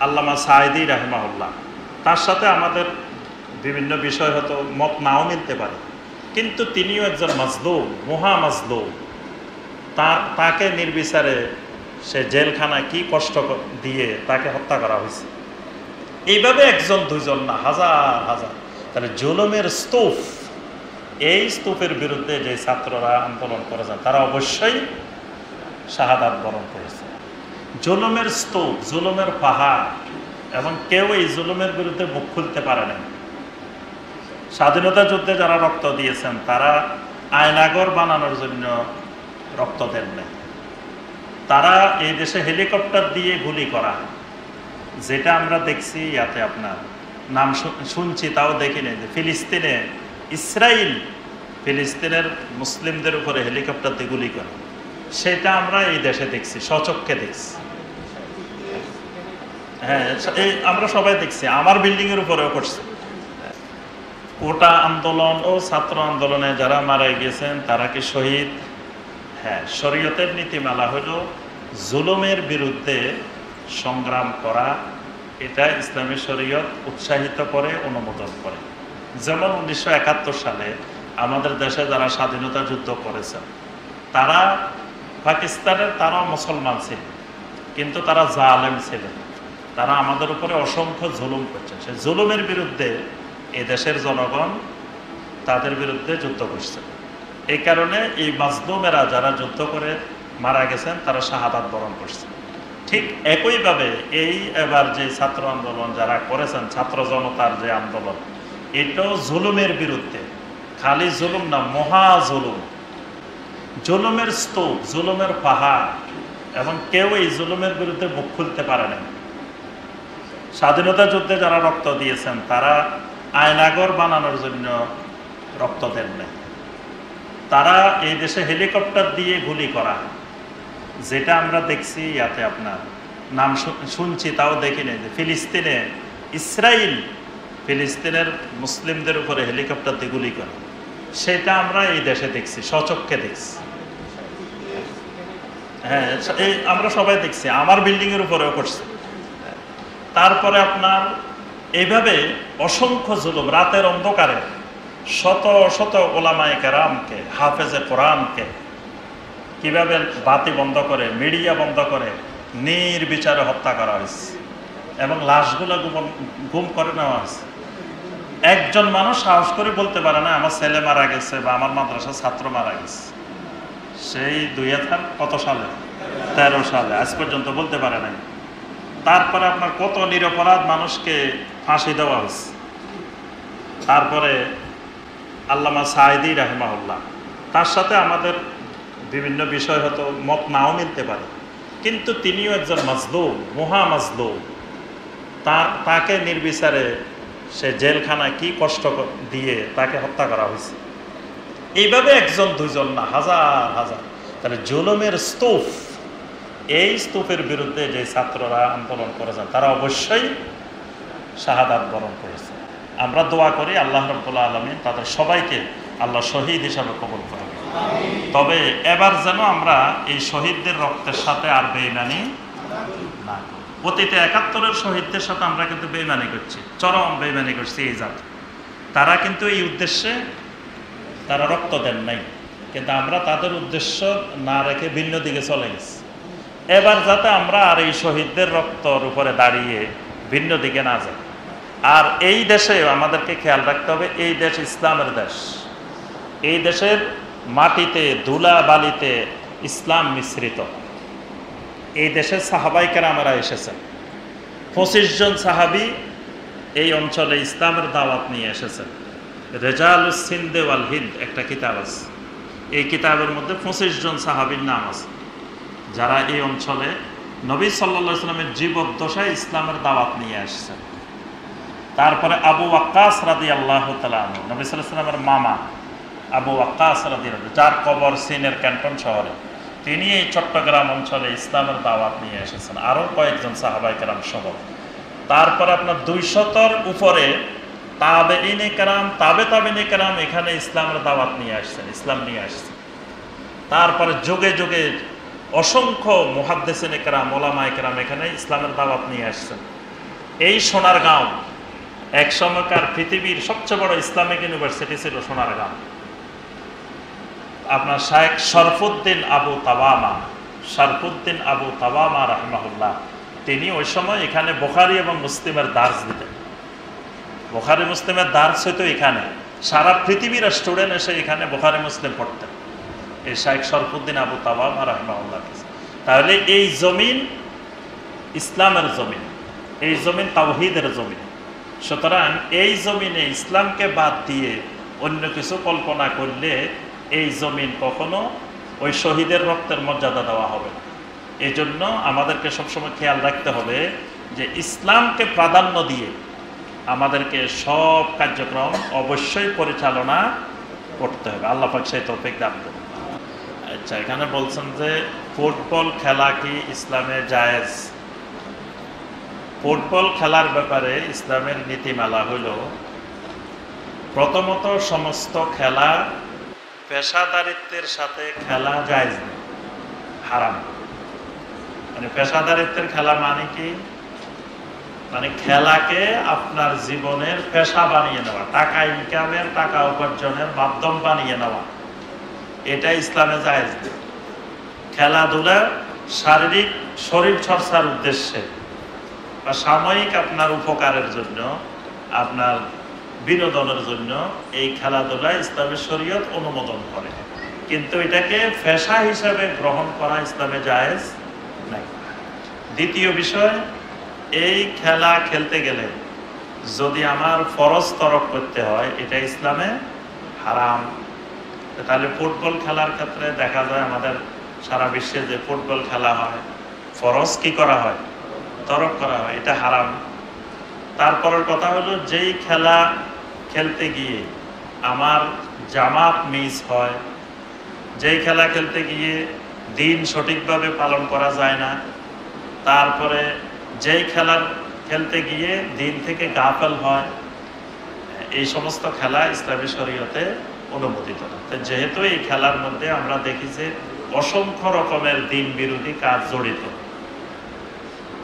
আল্লামা সাঈদী রাহিমাহুল্লাহ, তার সাথে আমাদের বিভিন্ন বিষয় হয়তো মত নাও মিলতে পারে, কিন্তু তিনিও একজন মাজলুম, মহা মাজলুম। তাকে নির্বিচারে সে জেলখানায় কি কষ্ট দিয়ে তাকে হত্যা করা হয়েছে। এইভাবে একজন দুইজন না, হাজার হাজার। তাহলে জুলুমের স্তূপ, এই স্তূপের বিরুদ্ধে যে ছাত্ররা আন্দোলন করেছেন তারা অবশ্যই শাহাদাত বরণ করেছে। জুলুমের স্তূপ, জুলুমের পাহাড়, এবং কেউ এই জুলুমের বিরুদ্ধে মুখ খুলতে পারে না। স্বাধীনতা যুদ্ধে যারা রক্ত দিয়েছেন তারা আয়নাগর বানানোর জন্য রক্ত দেন না। তারা এই দেশে হেলিকপ্টার দিয়ে গুলি করা, যেটা আমরা দেখছি ইয়াতে, আপনার নাম শুনছি তাও দেখিনি, যে ফিলিস্তিনে ইসরায়েল ফিলিস্তিনের মুসলিমদের উপরে হেলিকপ্টার দিয়ে গুলি করে, সেটা আমরা এই দেশে দেখছি, স্বচক্ষে দেখছি। হ্যাঁ, এই আমরা সবাই দেখছি, আমার বিল্ডিং এর উপরেও করছে। কোটা আন্দোলন ও ছাত্র আন্দোলনে যারা মারা গিয়েছেন তারা কি শহীদ? হ্যাঁ, শরীয়তের নীতিমালা হলো জুলুমের বিরুদ্ধে সংগ্রাম করা, এটা ইসলামী শরীয়ত উৎসাহিত করে, অনুমোদন করে। যেমন 1971 সালে আমাদের দেশে যারা স্বাধীনতা যুদ্ধ করেছেন তারা পাকিস্তানের, তারাও মুসলমান ছিল, কিন্তু তারা জালেম ছিলেন, তারা আমাদের উপরে অসংখ্য জুলুম করছে। সেই জুলুমের বিরুদ্ধে এই দেশের জনগণ তাদের বিরুদ্ধে যুদ্ধ করছে। এই কারণে এই মাজলুমেরা যারা যুদ্ধ করে মারা গেছেন তারা শাহাদাত বরণ করছে। ঠিক একইভাবে এই এবার যে ছাত্র আন্দোলন যারা করেছেন, ছাত্র জনতার যে আন্দোলন, এটাও জুলুমের বিরুদ্ধে। খালি জুলুম না, মহা জুলুম, জুলুমের স্তূপ, জুলুমের পাহাড়, এবং কেউ এই জুলুমের বিরুদ্ধে মুখ খুলতে পারে না। স্বাধীনতা যুদ্ধে যারা রক্ত দিয়েছেন তারা আয়নাগর বানানোর জন্য রক্ত দেন না। তারা এই দেশে হেলিকপ্টার দিয়ে গুলি করা, যেটা আমরা দেখছি ইয়াতে, আপনার নাম শুনছি তাও দেখিনি, যে ফিলিস্তিনে ইসরায়েল ফিলিস্তিনের মুসলিমদের উপরে হেলিকপ্টার দিয়ে গুলি করে, সেটা আমরা এই দেশে দেখছি, স্বচক্ষে দেখছি। হ্যাঁ, এই আমরা সবাই দেখছি, আমার বিল্ডিং এর উপরেও করছে। তারপরে আপনার এইভাবে অসংখ্য জুলুম, রাতের অন্ধকারে শত শত ওলামায়ে কেরামকে, হাফেজে কোরআনকে কিভাবে বাতি বন্ধ করে, মিডিয়া বন্ধ করে নির্বিচারে হত্যা করা হয়েছে, এবং লাশগুলো গুম করে নেওয়া হয়েছে। একজন মানুষ সাহস করে বলতে পারে না আমার ছেলে মারা গেছে বা আমার মাদ্রাসার ছাত্র মারা গেছে। সেই 2000 কত সালে, 13 সালে, আজ পর্যন্ত বলতে পারে নাই। তারপরে আপনার কত নিরপরাধ মানুষকে ফাঁসি দেওয়া হয়েছে। তারপরে আল্লামা সাঈদী রাহিমাহুল্লাহ, তার সাথে আমাদের বিভিন্ন বিষয় হয়তো মত নাও মিলতে পারে, কিন্তু তিনিও একজন মাজলুম, মহা মাজলুম। তাকে নির্বিচারে সে জেলখানায় কি কষ্ট দিয়ে তাকে হত্যা করা হয়েছে। এইভাবে একজন দুইজন না, হাজার হাজার। তাহলে জুলুমের স্তূপ, এই স্তূপের বিরুদ্ধে যে ছাত্ররা আন্দোলন করেছেন তারা অবশ্যই শাহাদাত বরণ করেছে। আমরা দোয়া করি আল্লাহ রাব্বুল আলামিন তাদের সবাইকে আল্লাহ শহীদ হিসাবে কবুল করবে। তবে এবার যেন আমরা এই শহীদদের রক্তের সাথে আর বেঈমানি না করি। অতীতে 71-এর শহীদদের সাথে আমরা কিন্তু বেঈমানি করছি, চরম বেঈমানি করছি এই জাতি। তারা কিন্তু এই উদ্দেশ্যে তারা রক্ত দেন নাই, কিন্তু আমরা তাদের উদ্দেশ্য না রেখে ভিন্ন দিকে চলে গেছি। এবার যাতে আমরা আর এই শহীদদের রক্তর উপরে দাঁড়িয়ে ভিন্ন দিকে না যাই। আর এই দেশে আমাদেরকে খেয়াল রাখতে হবে, এই দেশ ইসলামের দেশ। এই দেশের মাটিতে, ধুলা বালিতে ইসলাম মিশ্রিত। এই দেশের সাহাবাই কেরামেরা এসেছেন, 25 জন সাহাবী এই অঞ্চলে ইসলামের দাওয়াত নিয়ে এসেছেন। রেজালুস সিন্ধে ওয়াল হিন্দ একটা কিতাব আছে, এই কিতাবের মধ্যে 25 জন সাহাবীর নাম আছে যারা এই অঞ্চলে নবী সাল্লাল্লাহু আলাইহি ওয়াসাল্লামের জীবদ্দশায় ইসলামের দাওয়াত নিয়ে আসছেন। তারপরে আবু ওয়াক্কাস রাদিয়াল্লাহু তাআলা আনহু, নবী সাল্লাল্লাহু আলাইহি ওয়াসাল্লামের মামা আবু ওয়াক্কাস রাদিয়াল্লাহু, যার কবর চীনের ক্যান্টন শহরে, তিনি এই চট্টগ্রাম অঞ্চলে ইসলামের দাওয়াত নিয়ে এসেছেন, আরও কয়েকজন সাহাবায়ে কেরাম সহ। তারপরে আপনার 200-র উপরে তাবেঈনে কেরাম, তাবেঈনে কেরাম এখানে ইসলামের দাওয়াত নিয়ে আসছেন, ইসলাম নিয়ে আসছেন। তারপরে যুগে যুগে অসংখ্য মুহাদ্দিসিনে কেরাম, ওলামায়ে কেরাম এখানে ইসলামের দাওয়াত নিয়ে আসছেন। এই সোনারগাঁও এক সময়কার পৃথিবীর সবচেয়ে বড় ইসলামিক ইউনিভার্সিটি ছিল সোনারগাঁও। আপনার শায়েখ শরফুদ্দিন আবু তাওয়ামা রাহিমাহুল্লাহ, তিনি ওই সময় এখানে বুখারী এবং মুসলিমের দার্স দিতেন। বুখারী মুসলিমের দার্স হইতো এখানে, সারা পৃথিবীর স্টুডেন্ট এসে এখানে বুখারী মুসলিম পড়তেন এই শায়েখ শরফুদ্দিন আবু তাওয়ামা রাহিমাহুল্লাহ। তাহলে এই জমিন ইসলামের জমিন, এই জমিন তাওহীদের জমিন। সুতরাং এই জমিনে ইসলামকে বাদ দিয়ে অন্য কিছু কল্পনা করলে এই জমিন কখনো ওই শহীদের রক্তের মর্যাদা দেওয়া হবে না। এই জন্য আমাদেরকে সবসময় খেয়াল রাখতে হবে যে ইসলামকে প্রাধান্য দিয়ে আমাদেরকে সব কার্যক্রম অবশ্যই পরিচালনা করতে হবে। আল্লাহ পাক সেই তৌফিক দান করুন। আচ্ছা, এখানে বলছেন যে ফুটবল খেলা কি ইসলামে জায়েজ? ফুটবল খেলার ব্যাপারে ইসলামের নীতিমালা হইল, প্রথমত সমস্ত খেলা পেশাদারিত্বের সাথে খেলা জায়েজ নেই, হারাম। মানে পেশাদারিত্বের খেলা মানে কি? মানে খেলাকে আপনার জীবনের পেশা বানিয়ে নেওয়া, টাকা ইনকামের, টাকা উপার্জনের মাধ্যম বানিয়ে নেওয়া, এটা ইসলামে জায়েজ নেই। খেলাধুলা শারীরিক শরীর চর্চার উদ্দেশ্যে বা সাময়িক আপনার উপকারের জন্য, আপনার বিনোদনের জন্য এই খেলাধুলা ইসলামের শরীয়ত অনুমোদন করে, কিন্তু এটাকে পেশা হিসাবে গ্রহণ করা ইসলামে জায়েজ নাই। দ্বিতীয় বিষয়, এই খেলা খেলতে গেলে যদি আমার ফরজ তরক করতে হয়, এটা ইসলামে হারাম। তাহলে ফুটবল খেলার ক্ষেত্রে দেখা যায় আমাদের সারা বিশ্বে যে ফুটবল খেলা হয়, ফরজ কি করা হয়? তরক করা হয়, এটা হারাম। তারপরের কথা হলো, যেই খেলা খেলতে গিয়ে আমার জামাত মিস হয়, যেই খেলা খেলতে গিয়ে দিন সঠিকভাবে পালন করা যায় না, তারপরে যেই খেলার খেলতে গিয়ে দিন থেকে গাফেল হয়, এই সমস্ত খেলা ইসলামী শরীয়তে অনুমোদিত না। যেহেতু এই খেলার মধ্যে আমরা দেখি যে অসংখ্য রকমের দিন বিরোধী কাজ জড়িত,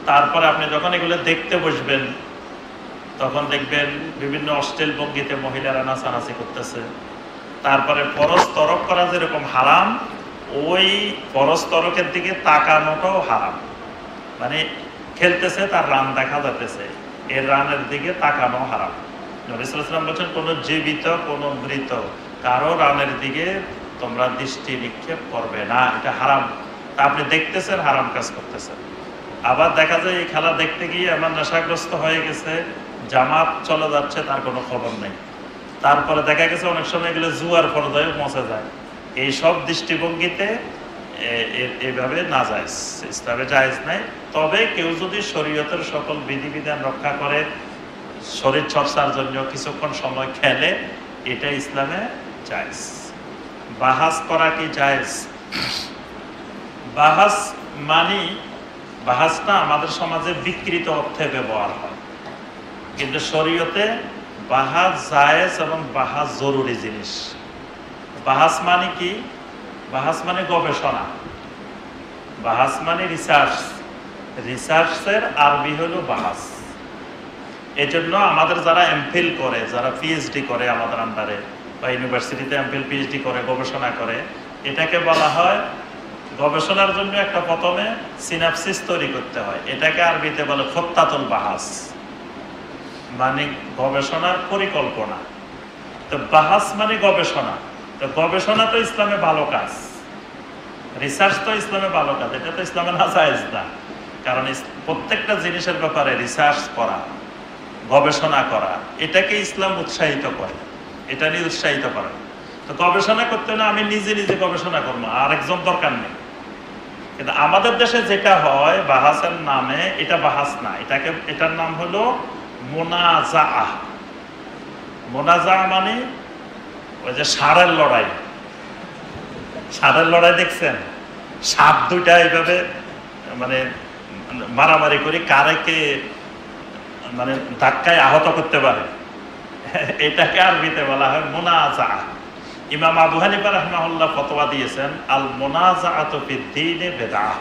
তারপরে আপনি যখন এগুলো দেখতে বসবেন তখন দেখবেন বিভিন্ন অশ্লীল ভঙ্গিতে মহিলারা নাচানাচি করতেছে। তারপরে ফরজ তরক করা যেরকম হারাম, ওই ফরজ তরকের দিকে তাকানোটাও হারাম। মানে খেলতেছে, তার রান দেখা যাচ্ছে, এর রানের দিকে তাকানো হারাম। নবী সাল্লাল্লাহু আলাইহি ওয়াসাল্লাম বলেছেন, কোনো জীবিত কোনো মৃত কারো রানের দিকে তোমরা দৃষ্টি নিক্ষেপ করবে না, এটা হারাম। তা আপনি দেখতেছেন, হারাম কাজ করতেছেন। আবার দেখা যায় এই খেলা দেখতে গিয়ে আমার নেশাগ্রস্ত হয়ে গেছে, জামাত চলে যাচ্ছে, তার কোনো খবর নেই। তারপরে দেখা গেছে অনেক সময় এগুলো জুয়ার পর্যায়ে পৌঁছে যায়। এই সব দৃষ্টিভঙ্গিতে এইভাবে না জায়েজ, ইসলামে জায়েজ নাই। তবে কেউ যদি শরীয়তের সকল বিধিবিধান রক্ষা করে শরীর চর্চার জন্য কিছুক্ষণ সময় খেলে, এটা ইসলামে জায়েজ। বাহাস করা কি জায়েজ? বাহাস মানি, বাহাসটা আমাদের সমাজে বিকৃত অর্থে ব্যবহার হয়, কিন্তু শরীয়তে বাহাস জায়েজ এবং বাহাস জরুরি জিনিস। বাহাস মানে কি? বাহাস মানে গবেষণা, বাহাস মানে রিসার্চ। রিসার্চের আরবি হলো বাহাস। এই জন্য আমাদের যারা এমফিল করে, যারা পিএইচডি করে আমাদের আন্ডারে বা ইউনিভার্সিটিতে এমফিল পিএইচডি করে, গবেষণা করে, এটাকে বলা হয়, গবেষণার জন্য একটা প্রথমে সিনাপসিস তৈরি করতে হয়, এটাকে আরবিতে বলে খত্তাতুল বাহাস, মানে গবেষণার পরিকল্পনা। তো বাহাস মানে গবেষণা। তো গবেষণা তো ইসলামে ভালো কাজ, রিসার্চ তো ইসলামে ভালো কাজ, এটা তো ইসলামে না জায়েজ না। কারণ প্রত্যেকটা জিনিসের ব্যাপারে রিসার্চ করা, গবেষণা করা, এটাকে ইসলাম উৎসাহিত করে, এটা নিয়ে উৎসাহিত করে। তো গবেষণা করতে না আমি নিজে নিজে গবেষণা করবো, আরেকজন দরকার নেই। কিন্তু আমাদের দেশে যেটা হয় বাহাসের নামে, এটা বাহাস না, এটার নাম হলো মুনাজাআহ। মুনাজাআহ মানে ওই যে ষাঁড়ের লড়াই। ষাঁড়ের লড়াই দেখছেন? সাপ দুইটা এইভাবে মানে মারামারি করে কারেকে মানে ধাক্কায় আহত করতে পারে, এটাকে আরবিতে বলা হয় মুনাজাআহ। ইমাম আবু হানিফা রাহিমাহুল্লাহ ফতোয়া দিয়েছেন, আল মুনাজাআতু ফিদ দীনে বিদআহ।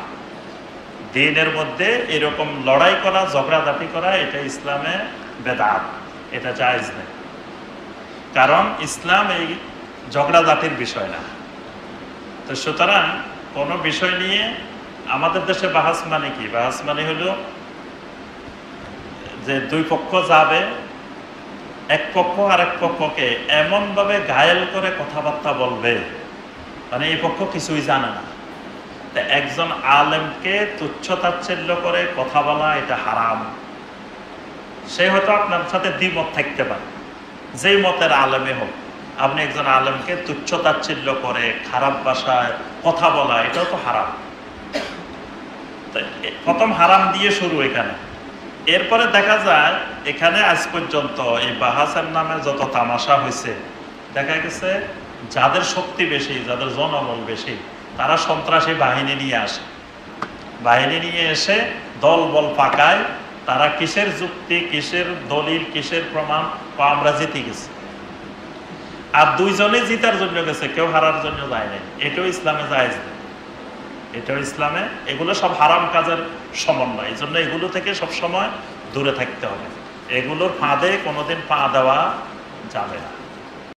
দিনের মধ্যে এরকম লড়াই করা, ঝগড়াঝাটি করা, এটা ইসলামে বেদাত, এটা জায়েজ নেই। কারণ ইসলাম এই ঝগড়াঝাটির বিষয় না। তো সুতরাং কোনো বিষয় নিয়ে আমাদের দেশে বাহাস মানে কি? বাহাস মানে হলো যে দুই পক্ষ যাবে, এক পক্ষ আর এক পক্ষকে এমনভাবে ঘায়েল করে কথাবার্তা বলবে, মানে এই পক্ষ কিছুই জানে না। তো একজন আলেমকে তুচ্ছ তাচ্ছিল্য করে কথা বলা এটা হারাম। সে হয়তো আপনার সাথে দ্বিমত থাকতে পারে, যেই মতের আলেমে হোক, আপনি একজন আলেমকে তুচ্ছ তাচ্ছিল্য করে খারাপ ভাষায় কথা বলা, এটাও তো হারাম। প্রথম হারাম দিয়ে শুরু এখানে। এরপরে দেখা যায় এখানে আজ পর্যন্ত এই বাহাসের নামে যত তামাশা হয়েছে, দেখা গেছে যাদের শক্তি বেশি, যাদের জনবল বেশি, তারা সন্ত্রাসী বাহিনী নিয়ে আসে। বাহিনী নিয়ে এসে দল বল পাকায়, তারা কিসের যুক্তি, কিসের দলিল, কিসের প্রমাণ, আমরা জিতে গেছি। আর দুইজনে জিতার জন্য গেছে, কেউ হারার জন্য যায় নাই। এটাও ইসলামে জায়েজ নেই, এটাও ইসলামে, এগুলো সব হারাম কাজের সমন্বয়। এই জন্য এগুলো থেকে সবসময় দূরে থাকতে হবে। এগুলোর ফাঁদে কোনোদিন পা দেওয়া যাবে না।